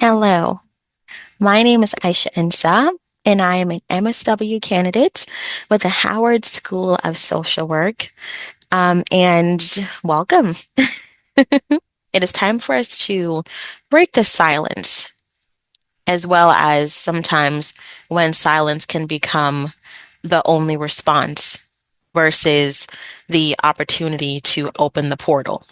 Hello, my name is Aiysha Ansah, and I am an MSW candidate with the Howard School of Social Work. And welcome. It is time for us to break the silence, as well as sometimes when silence can become the only response versus the opportunity to open the portal.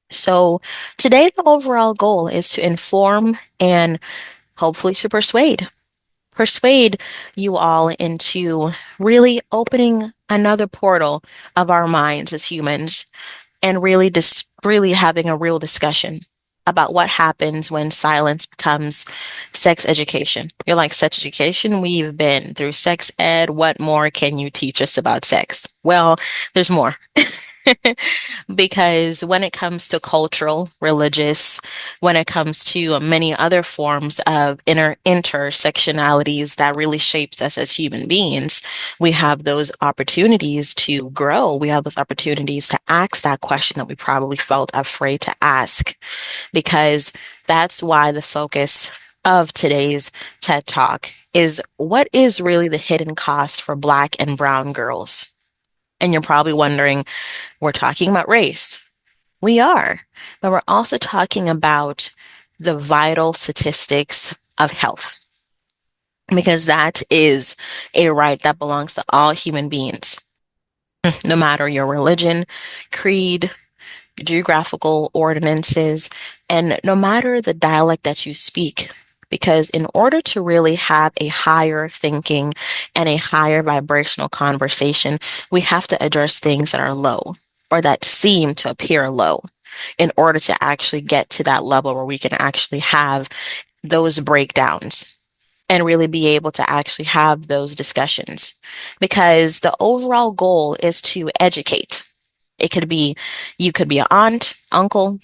So, today, the overall goal is to inform and hopefully to persuade you all into really opening another portal of our minds as humans and really having a real discussion about what happens when silence becomes sex education. You're like, sex education? We've been through sex ed. What more can you teach us about sex? Well, there's more. Because when it comes to cultural, religious, when it comes to many other forms of intersectionalities that really shapes us as human beings, we have those opportunities to grow. We have those opportunities to ask that question that we probably felt afraid to ask, because that's why the focus of today's TED Talk is what is really the hidden cost for Black and Brown girls? And you're probably wondering, we're talking about race. We are, but we're also talking about the vital statistics of health, because that is a right that belongs to all human beings, no matter your religion, creed, geographical ordinances, and no matter the dialect that you speak. Because in order to really have a higher thinking and a higher vibrational conversation, we have to address things that are low or that seem to appear low in order to actually get to that level where we can actually have those breakdowns and really be able to actually have those discussions. Because the overall goal is to educate. It could be, you could be an aunt, uncle,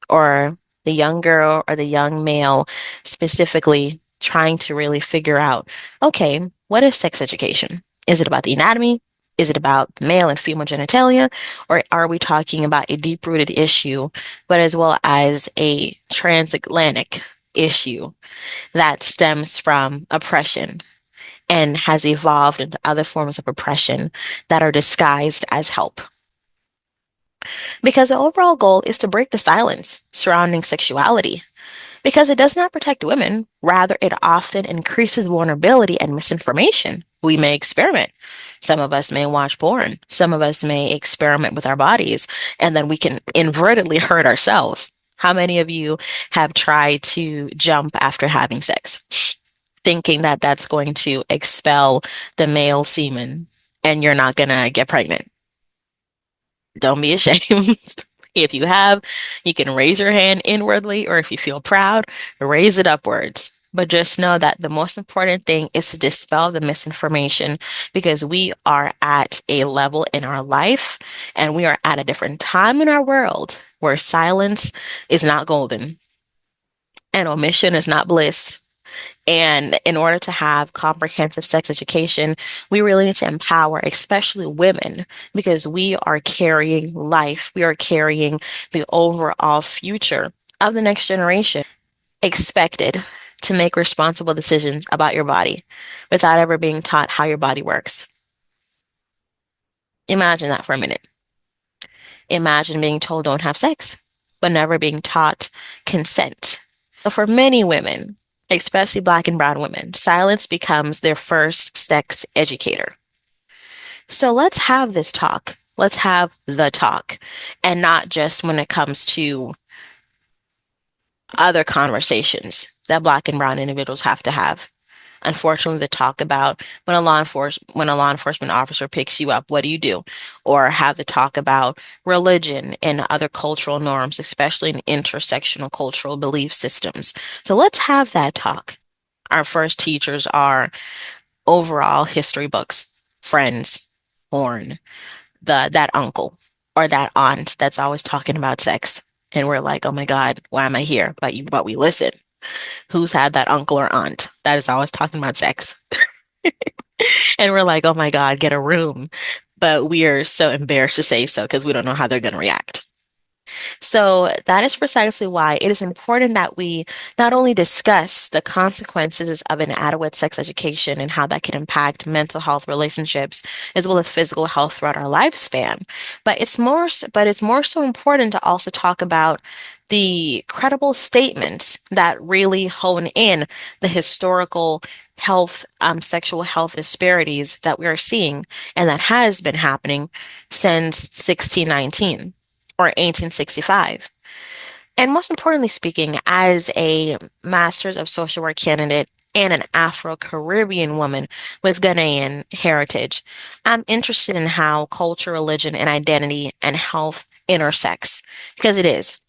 or the young girl or the young male specifically trying to really figure out, okay, what is sex education? Is it about the anatomy? Is it about the male and female genitalia? Or are we talking about a deep-rooted issue, but as well as a transatlantic issue that stems from oppression and has evolved into other forms of oppression that are disguised as help? Because the overall goal is to break the silence surrounding sexuality, because it does not protect women. Rather, it often increases vulnerability and misinformation. We may experiment. Some of us may watch porn. Some of us may experiment with our bodies, and then we can inadvertently hurt ourselves. How many of you have tried to jump after having sex, thinking that that's going to expel the male semen and you're not going to get pregnant? Don't be ashamed. If you have, you can raise your hand inwardly, or if you feel proud, raise it upwards. But just know that the most important thing is to dispel the misinformation, because we are at a level in our life and we are at a different time in our world where silence is not golden and omission is not bliss. And in order to have comprehensive sex education, we really need to empower, especially women, because we are carrying life. We are carrying the overall future of the next generation, expected to make responsible decisions about your body without ever being taught how your body works. Imagine that for a minute. Imagine being told don't have sex, but never being taught consent. So for many women, especially Black and Brown women, silence becomes their first sex educator. So let's have this talk. Let's have the talk, and not just when it comes to other conversations that Black and Brown individuals have to have. Unfortunately, the talk about when a law enforcement officer picks you up, what do you do? Or have the talk about religion and other cultural norms, especially in intersectional cultural belief systems. So let's have that talk. Our first teachers are overall history books, friends, porn, the that uncle or that aunt that's always talking about sex. And we're like, oh my God, why am I here? But we listen. Who's had that uncle or aunt that is always talking about sex? And we're like, oh my God, get a room. But we are so embarrassed to say so because we don't know how they're going to react. So that is precisely why it is important that we not only discuss the consequences of inadequate sex education and how that can impact mental health, relationships, as well as physical health throughout our lifespan, but it's more so important to also talk about the credible statements that really hone in the historical health, sexual health disparities that we are seeing and that has been happening since 1619 or 1865. And most importantly speaking, as a Master's of Social Work candidate and an Afro-Caribbean woman with Ghanaian heritage, I'm interested in how culture, religion, and identity and health intersects, because it is.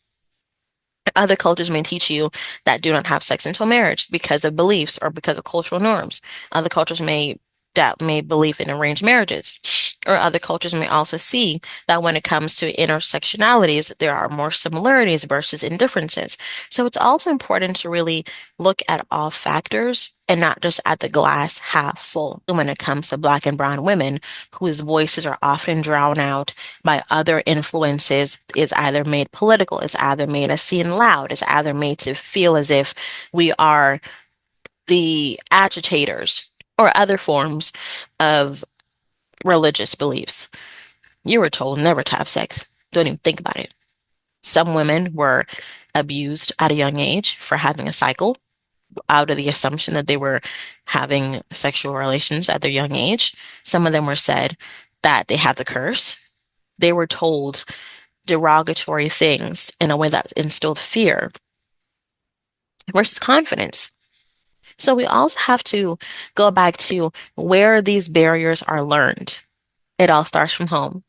Other cultures may teach you that do not have sex until marriage because of beliefs or because of cultural norms. Other cultures may believe in arranged marriages. Or other cultures may also see that when it comes to intersectionalities, there are more similarities versus differences. So it's also important to really look at all factors and not just at the glass half full when it comes to Black and brown women whose voices are often drowned out by other influences, is either made political, is either made as seen loud, is either made to feel as if we are the agitators or other forms of religious beliefs. You were told never to have sex. Don't even think about it. Some women were abused at a young age for having a cycle out of the assumption that they were having sexual relations at their young age. Some of them were said that they have the curse. They were told derogatory things in a way that instilled fear versus confidence. So we also have to go back to where these barriers are learned. It all starts from home.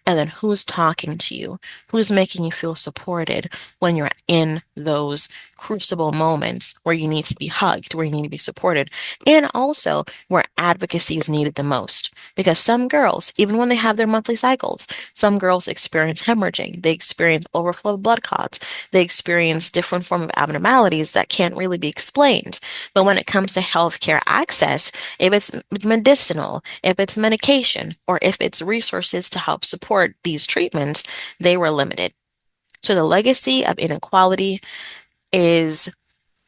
And then who's talking to you? Who's making you feel supported when you're in those crucible moments where you need to be hugged, where you need to be supported, and also where advocacy is needed the most. Because some girls, even when they have their monthly cycles, some girls experience hemorrhaging, they experience overflow of blood clots, they experience different form of abnormalities that can't really be explained. But when it comes to healthcare access, if it's medicinal, if it's medication, or if it's resources to help support these treatments, they were limited. So the legacy of inequality is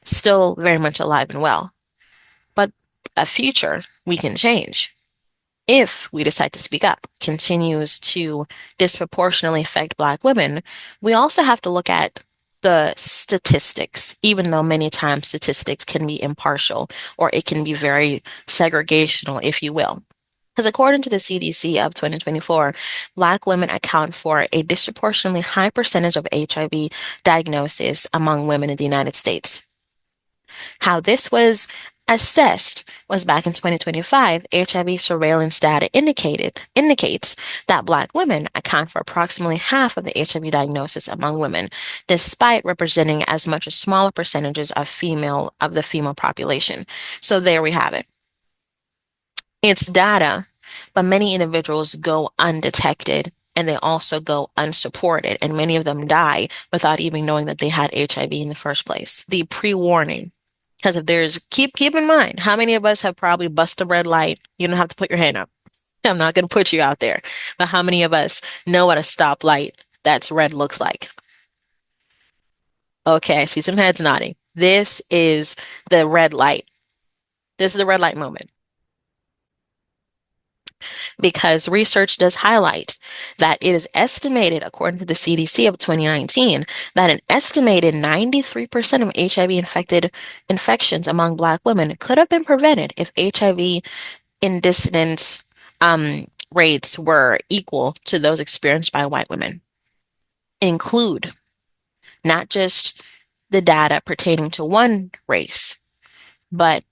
still very much alive and well, but a future we can change if we decide to speak up continues to disproportionately affect Black women. We also have to look at the statistics, even though many times statistics can be impartial or it can be very segregational, if you will. Because according to the CDC of 2024, Black women account for a disproportionately high percentage of HIV diagnosis among women in the United States. How this was assessed was back in 2025, HIV surveillance data indicates that Black women account for approximately half of the HIV diagnosis among women, despite representing as much as smaller percentages of the female population. So there we have it. It's data, but many individuals go undetected and they also go unsupported, and many of them die without even knowing that they had HIV in the first place. The pre-warning. Because if there's keep in mind, how many of us have probably busted a red light? You don't have to put your hand up. I'm not going to put you out there. But how many of us know what a stoplight that's red looks like? Okay, I see some heads nodding. This is the red light. This is the red light moment. Because research does highlight that it is estimated, according to the CDC of 2019, that an estimated 93% of HIV-infected infections among Black women could have been prevented if HIV incidence rates were equal to those experienced by white women. Include not just the data pertaining to one race, but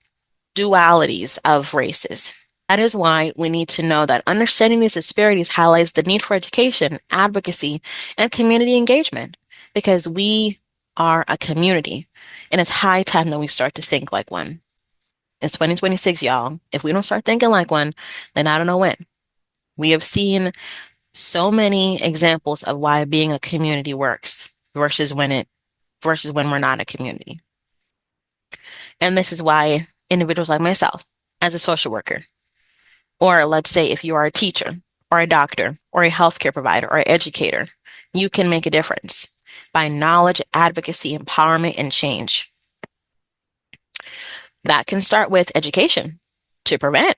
dualities of races. That is why we need to know that understanding these disparities highlights the need for education, advocacy, and community engagement because we are a community and it's high time that we start to think like one. It's 2026, y'all. If we don't start thinking like one, then I don't know when. We have seen so many examples of why being a community works versus when we're not a community. And this is why individuals like myself, as a social worker, or let's say if you are a teacher or a doctor or a healthcare provider or an educator, You can make a difference by knowledge, advocacy, empowerment, and change. That can start with education to prevent.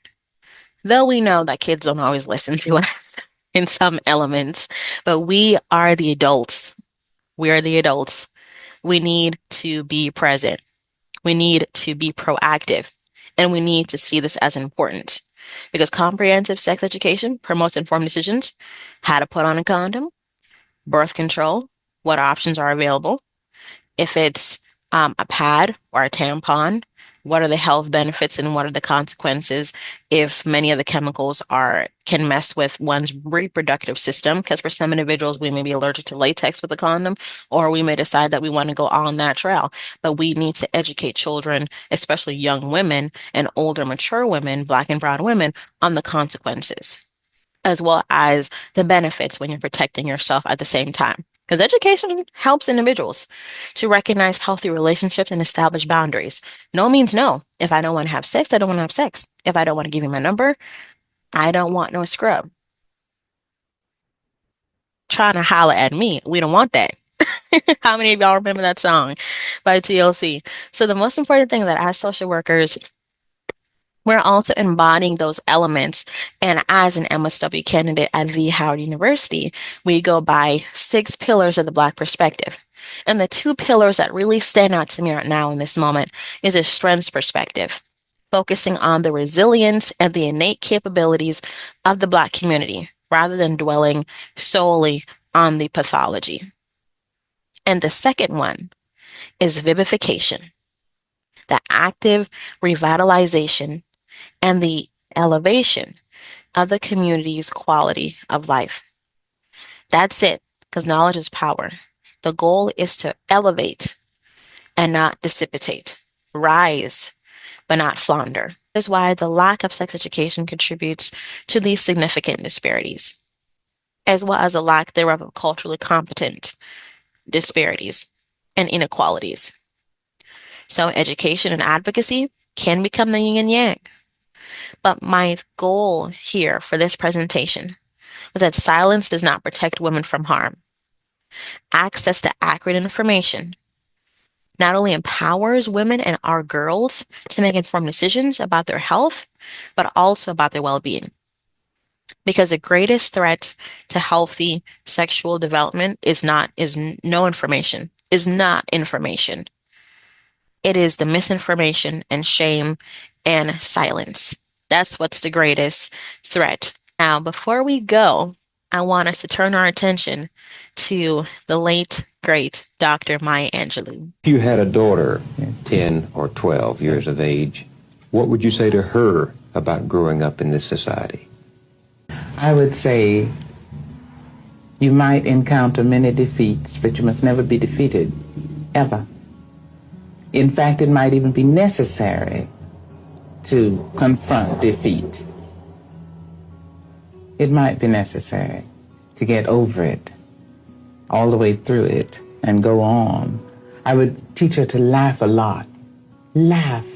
Though we know that kids don't always listen to us in some elements, but we are the adults. We are the adults. We need to be present. We need to be proactive. And we need to see this as important because comprehensive sex education promotes informed decisions, how to put on a condom, birth control, what options are available, if it's a pad or a tampon, what are the health benefits and what are the consequences if many of the chemicals are can mess with one's reproductive system? Because for some individuals, we may be allergic to latex with a condom, or we may decide that we want to go on that trail. But we need to educate children, especially young women and older, mature women, Black and brown women, on the consequences as well as the benefits when you're protecting yourself at the same time. Because education helps individuals to recognize healthy relationships and establish boundaries. No means no. If I don't want to have sex, I don't want to have sex. If I don't want to give you my number, I don't want no scrub. Trying to holler at me. We don't want that. How many of y'all remember that song by TLC? So the most important thing that as social workers, we're also embodying those elements. And as an MSW candidate at the Howard University, we go by 6 pillars of the Black perspective. And the 2 pillars that really stand out to me right now in this moment is a strengths perspective, focusing on the resilience and the innate capabilities of the Black community rather than dwelling solely on the pathology. And the second one is vivification, the active revitalization and the elevation of the community's quality of life. That's it, because knowledge is power. The goal is to elevate and not dissipate, rise, but not flounder. That is why the lack of sex education contributes to these significant disparities, as well as a lack thereof of culturally competent disparities and inequalities. So education and advocacy can become the yin and yang. But my goal here for this presentation was that silence does not protect women from harm. Access to accurate information not only empowers women and our girls to make informed decisions about their health, but also about their well-being. Because the greatest threat to healthy sexual development is no information, is not information. It is the misinformation and shame and silence. That's what's the greatest threat. Now, before we go, I want us to turn our attention to the late, great Dr. Maya Angelou. If you had a daughter, 10 or 12 years of age, what would you say to her about growing up in this society? I would say you might encounter many defeats, but you must never be defeated, ever. In fact, it might even be necessary to confront defeat. It might be necessary to get over it, all the way through it, and go on. I would teach her to laugh a lot. Laugh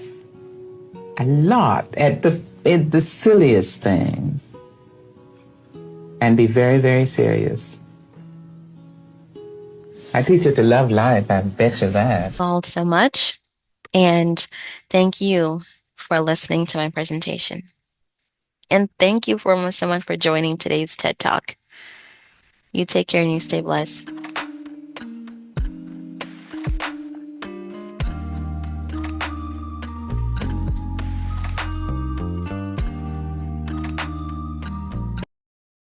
a lot at the silliest things. And be very, very serious. I teach her to love life, I bet you that. All so much. And thank you for listening to my presentation. And thank you so much for joining today's TED Talk. You take care and you stay blessed.